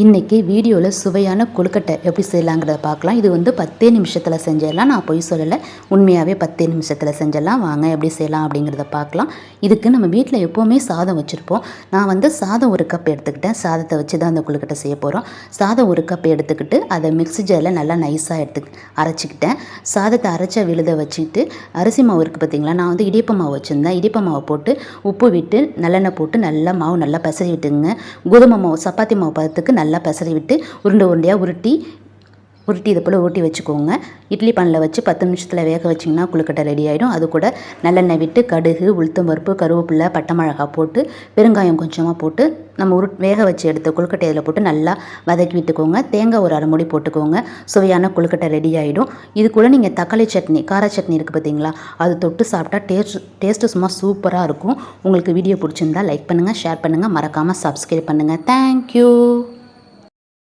இன்றைக்கி வீடியோவில் சுவையான கொழுக்கட்டை எப்படி செய்யலாங்கிறத பார்க்கலாம். இது வந்து 10 நிமிஷத்தில் செஞ்சிடலாம். நான் பொய் சொல்லலை, உண்மையாகவே 10 நிமிஷத்தில் செஞ்சிடலாம். வாங்க எப்படி செய்யலாம் அப்படிங்கிறத பார்க்கலாம். இதுக்கு நம்ம வீட்டில் எப்போவுமே சாதம் வச்சுருப்போம். நான் வந்து சாதம் 1 கப் எடுத்துக்கிட்டேன். சாதத்தை வச்சு தான் அந்த கொழுக்கட்டை செய்ய போகிறோம். சாதம் 1 கப் எடுத்துக்கிட்டு அதை மிக்ஸி ஜாரில் நல்லா நைஸாக அரைச்சிக்கிட்டேன். சாதத்தை அரைச்ச விழுத வச்சுக்கிட்டு அரிசி மாவு இருக்குது பார்த்திங்களா, நான் வந்து இடியப்ப மாவு வச்சுருந்தேன். இடியப்ப மாவை போட்டு உப்பு விட்டு நல்லெண்ணெய் போட்டு நல்லா மாவு நல்லா பசறி விட்டுங்க. கோதுமை மாவு சப்பாத்தி மாவு பதத்துக்கு நல்லா பசறி விட்டு உருண்டை உருண்டையாக உருட்டி இதை போல் ஊட்டி வச்சுக்கோங்க. இட்லி பானில் வச்சு 10 நிமிஷத்தில் வேக வச்சிங்கன்னா கொழுக்கட்டை ரெடி ஆகிடும். அது கூட நல்லெண்ணெய் விட்டு கடுகு, உளுத்தம் பருப்பு, கருவேப்பிலை, பட்டை மிளகாய் போட்டு பெருங்காயம் கொஞ்சமாக போட்டு நம்ம வேக வச்சு எடுத்த கொழுக்கட்டை இதில் போட்டு நல்லா வதக்கி விட்டுக்கோங்க. தேங்காய் ஒரு 1/2 மூடி போட்டுக்கோங்க. சுவையான கொழுக்கட்டை ரெடி ஆகிடும். இது கூட நீங்கள் தக்காளி சட்னி, கார சட்னி இருக்குது பார்த்தீங்களா, அது தொட்டு சாப்பிட்டா டேஸ்ட்டு சும்மா சூப்பராக இருக்கும். உங்களுக்கு வீடியோ பிடிச்சிருந்தா லைக் பண்ணுங்கள், ஷேர் பண்ணுங்கள், மறக்காமல் சப்ஸ்கிரைப் பண்ணுங்கள். தேங்க்யூ.